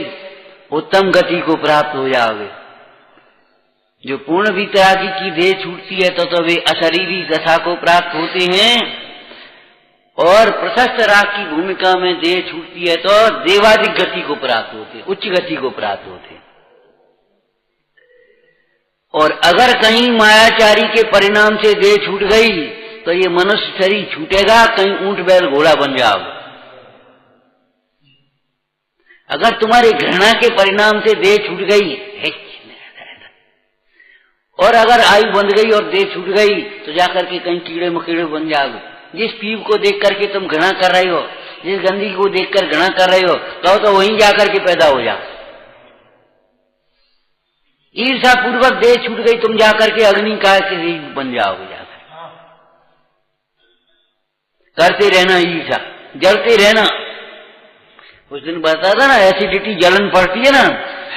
उत्तम गति को प्राप्त हो जाओगे। जो पूर्ण वितरागी की देह छूटती है तो वे अशरीरी दशा को प्राप्त होते हैं, और प्रशस्त राग की भूमिका में देह छूटती है तो देवादिक गति को प्राप्त होते हैं, उच्च गति को प्राप्त होते हैं। और अगर कहीं मायाचारी के परिणाम से देह छूट गई तो ये मनुष्य शरीर छूटेगा, कहीं ऊंट बैल घोड़ा बन जाओगे। अगर तुम्हारी घृणा के परिणाम से देह छूट गई, और अगर आयु बंध गई और देह छूट गई तो जाकर के कहीं कीड़े मकीड़े बन जाओगे। जिस पीप को देख करके तुम घृणा कर रहे हो, जिस गंदगी को देखकर घृणा कर रहे हो, तो वहीं जाकर के पैदा हो जाओ। ईर्षा पूर्वक देह छूट गई, तुम जाकर के अग्नि का से बन जाओगे। जाकर करते रहना ईर्षा, जलते रहना। उस दिन बताया था ना, एसिडिटी जलन पड़ती है ना,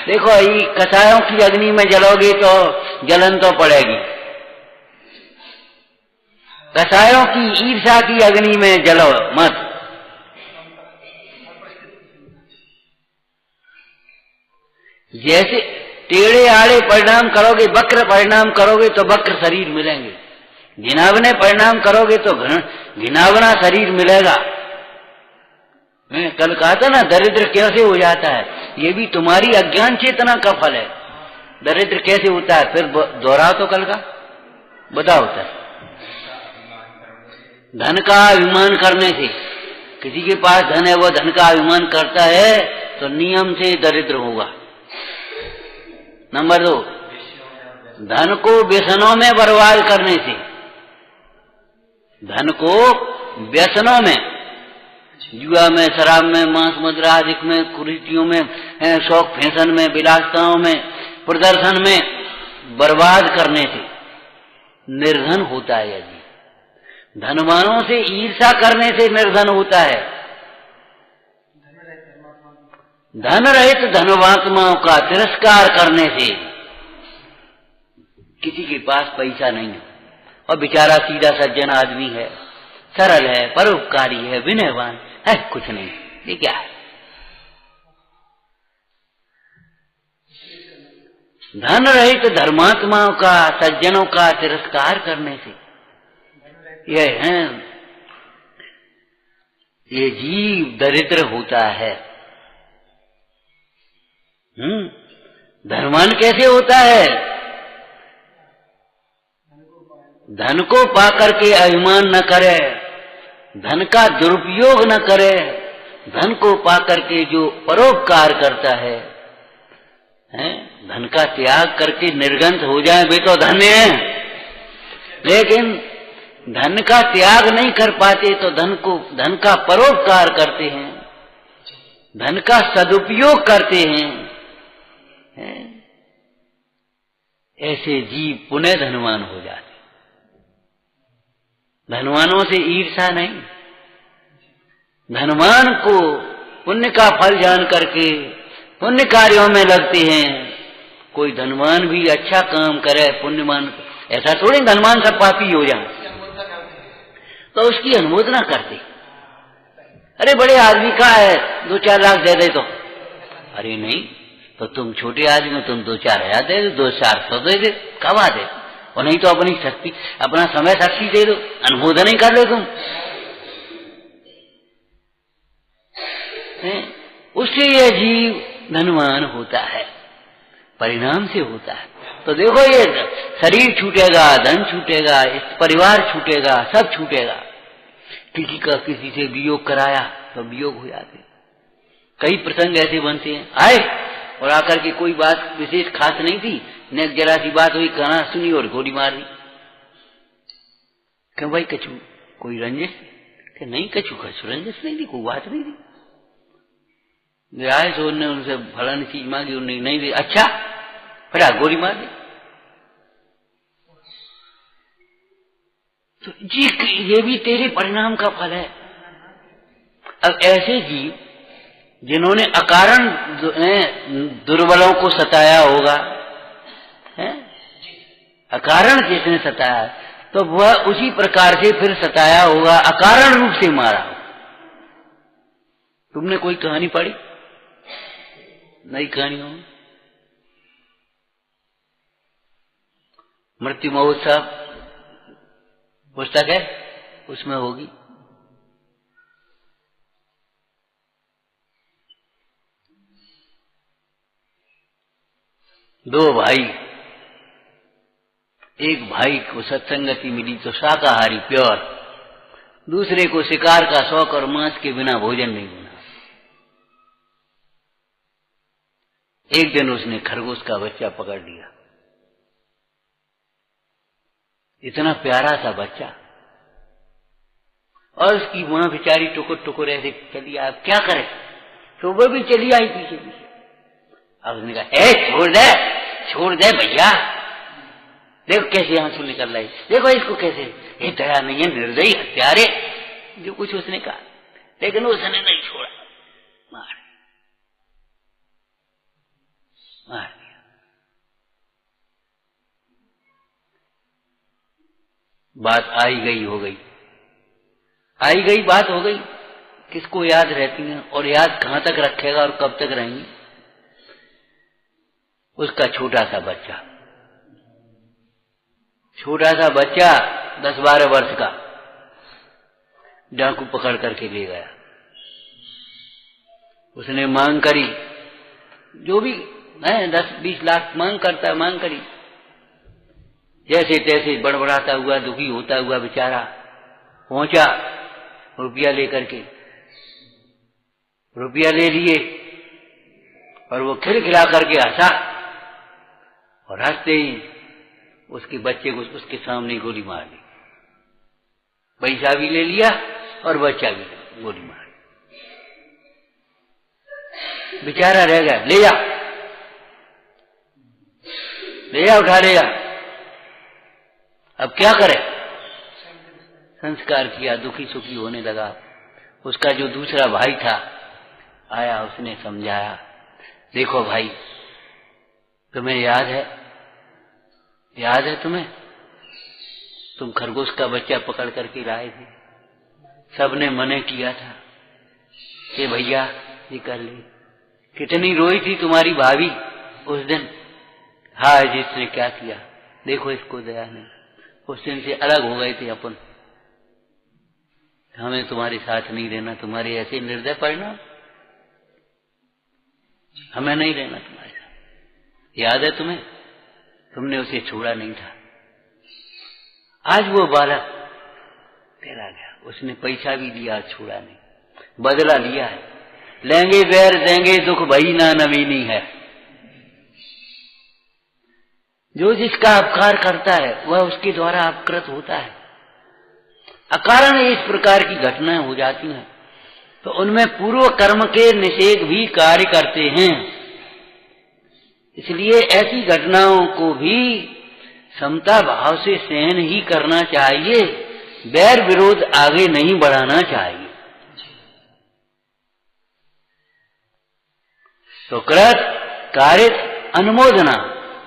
देखो ये कसायों की अग्नि में जलोगे तो जलन तो पड़ेगी, कसायों की ईर्षा की अग्नि में जलो मत। जैसे टेढ़े आड़े परिणाम करोगे, वक्र परिणाम करोगे तो वक्र शरीर मिलेंगे, घिनावने परिणाम करोगे तो घिनावना शरीर मिलेगा। मैं कल कहा था ना, दरिद्र कैसे हो जाता है, ये भी तुम्हारी अज्ञान चेतना का फल है। दरिद्र कैसे होता है, फिर दोहराओ तो कल का बताओ। होता है धन का अभिमान करने से। किसी के पास धन है, वो धन का अभिमान करता है तो नियम से दरिद्र होगा। नंबर 2, धन को व्यसनों में बर्बाद करने से। धन को व्यसनों में, जुआ में, शराब में, मांस मदिरा आदि में, कुरीतियों में, शौक फैशन में, विलासताओं में, प्रदर्शन में बर्बाद करने से निर्धन होता है। यदि धनवानों से ईर्षा करने से निर्धन होता है। धन रहित धनवात्माओं का तिरस्कार करने से, किसी के पास पैसा नहीं है और बेचारा सीधा सज्जन आदमी है, सरल है, परोपकारी है, विनयवान है, कुछ नहीं, ये क्या है? धन रहित धर्मात्माओं का, सज्जनों का तिरस्कार करने से ये है, ये जीव दरिद्र होता है। धनवान कैसे होता है? धन को पाकर के अभिमान न करे, धन का दुरुपयोग न करे, धन को पाकर के जो परोपकार करता है, धन का त्याग करके निर्गंत हो जाए वे तो धन्य है। लेकिन धन का त्याग नहीं कर पाते तो धन का परोपकार करते हैं, धन का सदुपयोग करते हैं, ऐसे जीव पुनः धनवान हो जाते। धनवानों से ईर्षा नहीं, धनवान को पुण्य का फल जान करके पुण्य कार्यों में लगते हैं। कोई धनवान भी अच्छा काम करे, पुण्यमान, ऐसा थोड़ी धनवान सब पापी हो जाए, तो उसकी अनुमोदना करते। अरे बड़े आदमी का है, 2-4 लाख दे दे तो, अरे नहीं तो तुम छोटे आदमी, तुम 2-4 हजार दे दो, 2-400 दे दे, कमा दे, और नहीं तो अपनी शक्ति, अपना समय शक्ति दे दो, अनुमोदन ही कर लो तुम। उससे यह जीव धनवान होता है। परिणाम से होता है। तो देखो ये शरीर छूटेगा, धन छूटेगा, परिवार छूटेगा, सब छूटेगा। किसी का किसी से वियोग कराया तो वियोग हो जाते। कई प्रसंग ऐसे बनते हैं, आए और आकर के कोई बात विशेष खास नहीं थी, न जरा सी बात हुई, कहना सुनी और गोली मार दी। क्यों भाई कछु कोई रंजिश? कि नहीं कछु रंजिश नहीं थी, कोई बात नहीं थी। आए सो उनने उनसे फलानी चीज मांगी, उन्हें नहीं दी। अच्छा फिर गोली मार दी। तो जी ये भी तेरे परिणाम का फल है। अब ऐसे जीव जिन्होंने अकारण दुर्बलों को सताया होगा, है? अकारण जिसने सताया तो वह उसी प्रकार से फिर सताया होगा, अकारण रूप से मारा होगा। तुमने कोई कहानी पढ़ी? नई कहानी हो, मृत्यु महोत्सव पुस्तक है, उसमें होगी। दो भाई, एक भाई को सत्संगति मिली तो शाकाहारी प्योर, दूसरे को शिकार का शौक और मांस के बिना भोजन नहीं बना। एक दिन उसने खरगोश का बच्चा पकड़ लिया, इतना प्यारा सा बच्चा, और उसकी मां बेचारी टुकुर टुकुर ऐसे चली, आप क्या करें? तो वो भी चली आई पीछे पीछे। अब उसने कहा, छोड़ दे भैया, देखो कैसे आंसू निकल रहे, देखो इसको कैसे, ये दया नहीं है, निर्दयी हत्यारे, जो कुछ उसने कहा। लेकिन उसने नहीं छोड़ा, मार दिया। बात आई गई हो गई, आई गई बात हो गई। किसको याद रहती है और याद कहां तक रखेगा और कब तक रहेंगी? उसका छोटा सा बच्चा 10-12 वर्ष का डाकू पकड़ करके ले गया। उसने मांग करी, जो भी 10-20 लाख मांग करी। जैसे तैसे बड़बड़ाता हुआ, दुखी होता हुआ बेचारा पहुंचा रुपया लेकर के। रुपया ले लिए और वो खिलखिला करके हंसा, और हंसते ही उसके बच्चे को उसके सामने गोली मार दी। पैसा भी ले लिया और बच्चा भी गोली मार दी। बेचारा रह गया, ले जा उठा ले जा। अब क्या करे? संस्कार किया, दुखी सुखी होने लगा। उसका जो दूसरा भाई था आया, उसने समझाया, देखो भाई, तुम्हें याद है तुम्हें, तुम खरगोश का बच्चा पकड़ करके लाए थे, सबने मना किया था कि भैया ये कर ले। कितनी रोई थी तुम्हारी भाभी उस दिन। हाँ, जिसने क्या किया, देखो इसको दया नहीं। उस दिन से अलग हो गए थे अपन, हमें तुम्हारे साथ नहीं रहना, तुम्हारे ऐसे निर्दय परिणाम, हमें नहीं रहना तुम्हारे साथ। याद है तुम्हें, तुमने उसे छोड़ा नहीं था। आज वो बालक चला गया, उसने पैसा भी दिया, छोड़ा नहीं, बदला लिया है। लेंगे बैर देंगे दुख भई ना नवीनी है। जो जिसका अपकार करता है वह उसके द्वारा अपकृत होता है। अकारण इस प्रकार की घटनाएं हो जाती हैं तो उनमें पूर्व कर्म के निषेध भी कार्य करते हैं। इसलिए ऐसी घटनाओं को भी समता भाव से सहन ही करना चाहिए, बैर विरोध आगे नहीं बढ़ाना चाहिए। तो कृत कारित अनुमोदना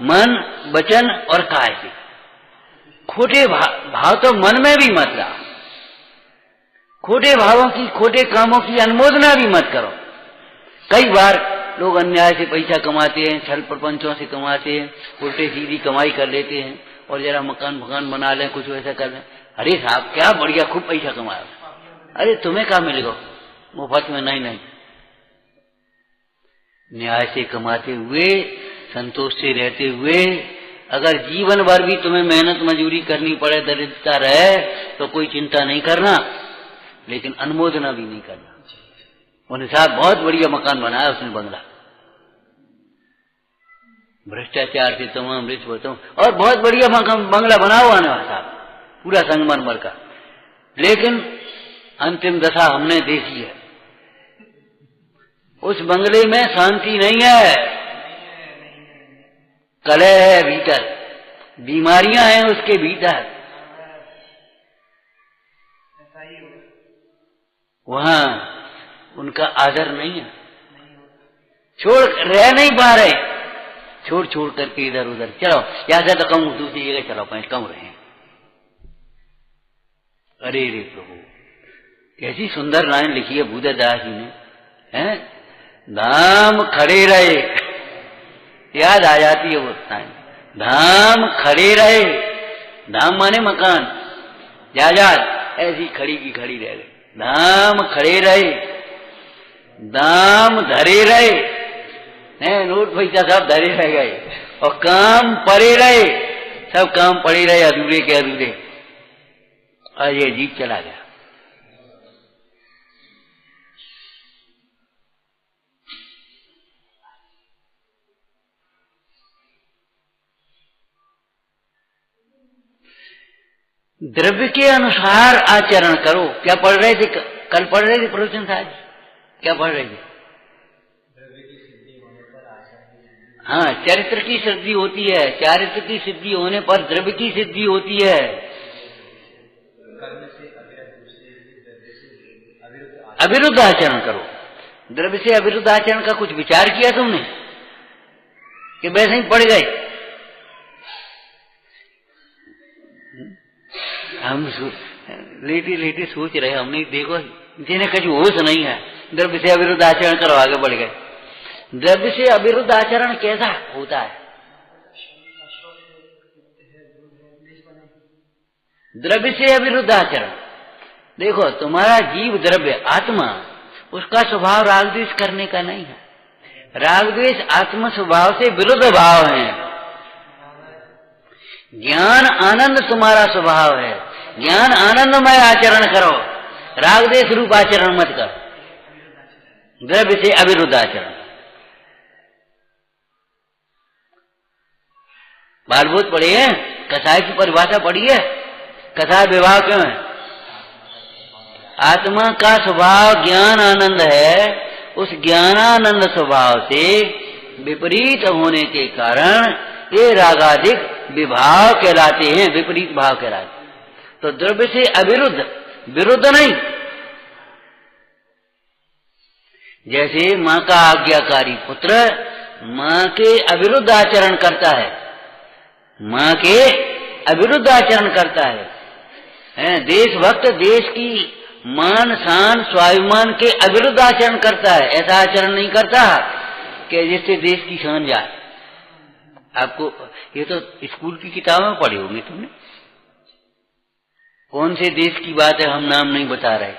मन वचन और काय से। खोटे भाव तो मन में भी मत ला, खोटे भावों की, खोटे कामों की अनुमोदना भी मत करो। कई बार लोग अन्याय से पैसा कमाते हैं, छल प्रपंचों से कमाते हैं, उल्टे सीधी कमाई कर लेते हैं और जरा मकान बना लें, कुछ वैसा कर लें। अरे साहब क्या बढ़िया, खूब पैसा कमाया। अरे तुम्हें क्या मिलेगा मुफ्त में? नहीं, न्याय से कमाते हुए संतोष से रहते हुए अगर जीवन भर भी तुम्हें मेहनत मजूरी करनी पड़े, दरिद्रता रहे, तो कोई चिंता नहीं करना, लेकिन अनुमोदना भी नहीं करना। उन्हें साहब बहुत बढ़िया मकान बनाया उसने, बंगला, भ्रष्टाचार से तमाम रिश्वतों, और बहुत बढ़िया बंगला बना हुआ ना साहब, पूरा संगमरमर का, लेकिन अंतिम दशा हमने देखी है। उस बंगले में शांति नहीं है, कलह है भीतर, बीमारियां हैं उसके भीतर, वहां उनका आदर नहीं है, छोड़ रह नहीं पा रहे, छोड़ छोड़ करके इधर उधर, चलो यहां से तो कम, दूसरी जगह चलो, 5 कम रहे। अरे रे प्रभु, कैसी सुंदर लाइन लिखी है बुद्धदास जी ने, हैं? धाम खड़े रहे, याद आ जाती है वो लाइन, धाम खड़े रहे, धाम माने मकान, जायदाद ऐसी खड़ी की खड़ी रह गई, धाम खड़े रहे, दाम धरे रहे, नोट पैसा सब धरे रह गए, और काम पड़े रहे, सब काम पड़े रहे अधूरे के अधूरे, और ये जीत चला गया। द्रव्य के अनुसार आचरण करो। क्या पढ़ रहे थे, कल पढ़ रहे थे प्रवचन साहब, क्या पढ़ रहे थे? हाँ, चरित्र की सिद्धि होती है, चारित्र की सिद्धि होने पर द्रव्य की सिद्धि होती है। अविरुद्ध आचरण करो, द्रव्य से अविरुद्ध आचरण का कुछ विचार किया तुमने कि वैसे ही पड़ गए? हम लेटे लेटे सोच रहे, हमने देखो जिन्हें कभी होश नहीं है, द्रव्य से अविरुद्ध आचरण करो, आगे बढ़ गए। द्रव्य से अविरुद्ध आचरण कैसा होता है? द्रव्य से अविरुद्ध आचरण, देखो तुम्हारा जीव द्रव्य आत्मा, उसका स्वभाव राग द्वेष करने का नहीं है। राग द्वेष आत्म स्वभाव से विरुद्ध भाव है। ज्ञान आनंद तुम्हारा स्वभाव है, ज्ञान आनंदमय आचरण करो, राग द्वेष रूप आचरण मत करो, द्रव्य से अविरुद्ध आचरण। बालबोध पढ़ी है, कसाय की परिभाषा पढ़ी है, कसाय विभाव क्यों है? आत्मा का स्वभाव ज्ञान आनंद है, उस ज्ञानानंद स्वभाव से विपरीत होने के कारण ये रागाधिक विभाव कहलाते हैं, विपरीत भाव कहलाते हैं। तो द्रव्य से अविरुद्ध, विरुद्ध नहीं। जैसे मां का आज्ञाकारी पुत्र मां के अविरुद्ध आचरण करता है, मां के अविरुद्ध आचरण करता है, देशभक्त देश की मान शान स्वाभिमान के अविरुद्ध आचरण करता है, ऐसा आचरण नहीं करता कि जिससे देश की शान जाए। आपको ये तो स्कूल की किताबों में पढ़ी होगी तुमने, कौन से देश की बात है हम नाम नहीं बता रहे।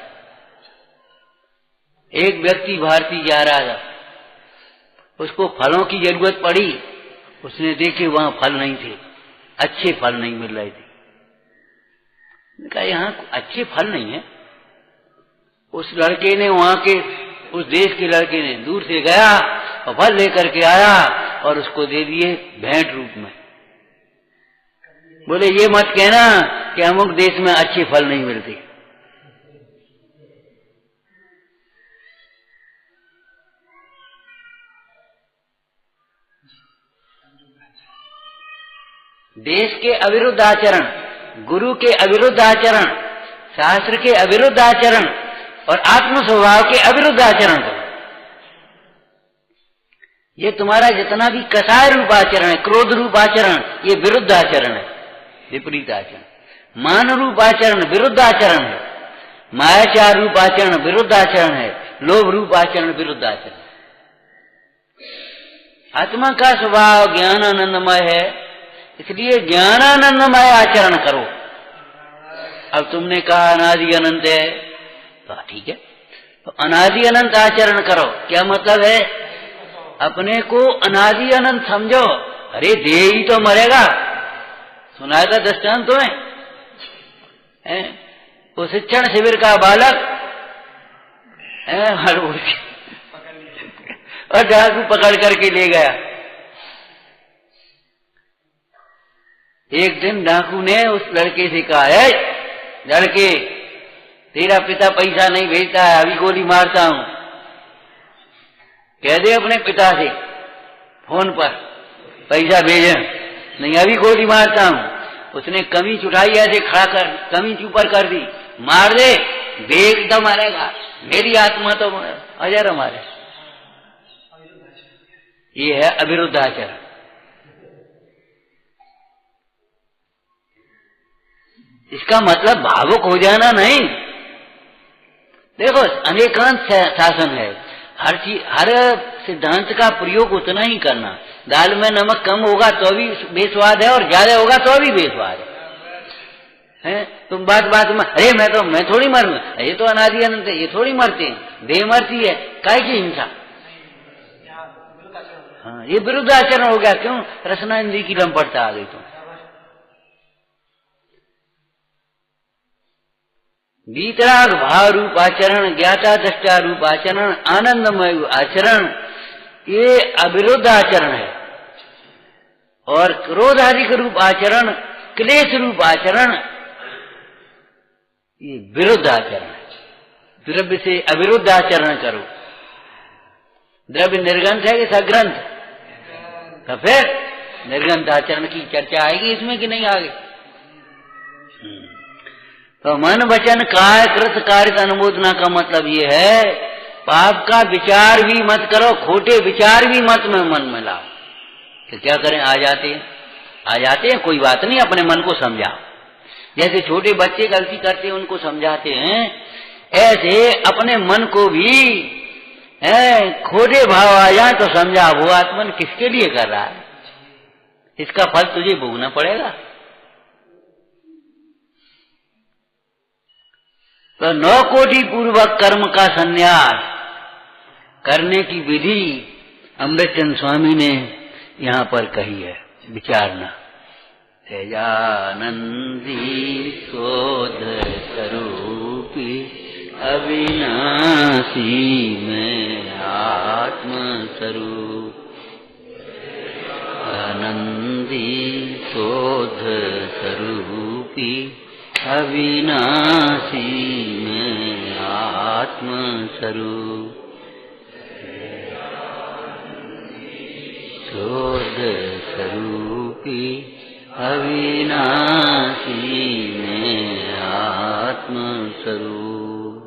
एक व्यक्ति भारतीय जा रहा था, उसको फलों की जरूरत पड़ी, उसने देखे वहां फल नहीं थे, अच्छे फल नहीं मिल रहे थे। कहा यहाँ अच्छे फल नहीं है। उस लड़के ने, वहां के उस देश के लड़के ने दूर से गया और फल लेकर के आया और उसको दे दिए भेंट रूप में। बोले ये मत कहना कि अमुक देश में अच्छे फल नहीं मिलते। देश के अविरुद्ध आचरण, गुरु के अविरुद्ध आचरण, शास्त्र के अविरुद्ध आचरण और आत्म स्वभाव के अविरुद्ध आचरण करो। ये तुम्हारा जितना भी कसाय रूप आचरण है, क्रोध रूप आचरण, ये विरुद्ध आचरण है, विपरीत आचरण। मान रूप आचरण विरुद्ध आचरण है, मायाचार रूप आचरण विरुद्ध आचरण है, लोभ रूप आचरण विरुद्ध आचरण। आत्मा का स्वभाव ज्ञानानंदमय है, इसलिए ज्ञानानंदमय आचरण करो। अब तुमने कहा अनादि अनंत है, तो ठीक है, तो अनादि अनंत आचरण करो। क्या मतलब है? अपने को अनादि अनंत समझो। अरे देह ही तो मरेगा, सुनाया था दृष्टांत तुम्हें। वो शिक्षण शिविर का बालक और डाकू पकड़ करके ले गया। एक दिन डाकू ने उस लड़के से कहा, है लड़के, तेरा पिता पैसा नहीं भेजता है, अभी गोली मारता हूं, कह दे अपने पिता से फोन पर पैसा भेजे, नहीं अभी गोली मारता हूं। उसने कमीज उठाई, ऐसे खड़ा कर कमीज ऊपर कर दी, मार दे, बेग तो मारेगा, मेरी आत्मा तो अजर हमारे। ये है अविरुद्धाचरण। इसका मतलब भावुक हो जाना नहीं। देखो अनेकांत शासन है, हर चीज, हर सिद्धांत का प्रयोग उतना ही करना। दाल में नमक कम होगा तो भी बेस्वाद है, और ज्यादा होगा तो भी बेस्वाद है। तुम बात बात में अरे मैं थोड़ी मरूंगा, ये तो अनादि अनंत है, ये थोड़ी मरते हैं, देह मरती है, काय की हिंसा। हाँ, ये विरुद्ध आचरण हो गया। क्यों? रसना इंद्री की लंपटता आ गई। तो वीतराग भाव रूप आचरण, ज्ञाता दृष्टा रूप आचरण, आनंदमय आचरण, ये अविरुद्ध आचरण है। और क्रोधाधिक रूप आचरण, क्लेश रूप आचरण, ये विरुद्ध आचरण है। द्रव्य से अविरुद्ध आचरण करो। द्रव्य निर्गंथ है कि सग्रंथ? तो फिर निर्गंथ आचरण की चर्चा आएगी इसमें कि नहीं आगे? तो मन वचन काय कृत कार्य अनुमोदना का मतलब ये है, पाप का विचार भी मत करो, खोटे विचार भी मत में मन में लाओ। तो क्या करें? आ जाते हैं, कोई बात नहीं, अपने मन को समझाओ। जैसे छोटे बच्चे गलती करते हैं उनको समझाते हैं, ऐसे अपने मन को भी खोटे भाव आ जाए तो समझा, वो आत्मन किसके लिए कर रहा है, इसका फल तुझे भोगना पड़ेगा। तो 9 कोटि पूर्वक कर्म का संन्यास करने की विधि अमृतचंद स्वामी ने यहाँ पर कही है, विचारना। तेजानंदी शोध स्वरूपी अविनाशी में आत्म स्वरूप, आनंदी शोध स्वरूपी अविनाशी में आत्म स्वरूप, शोध स्वरूपी अविनाशी में आत्म स्वरूप।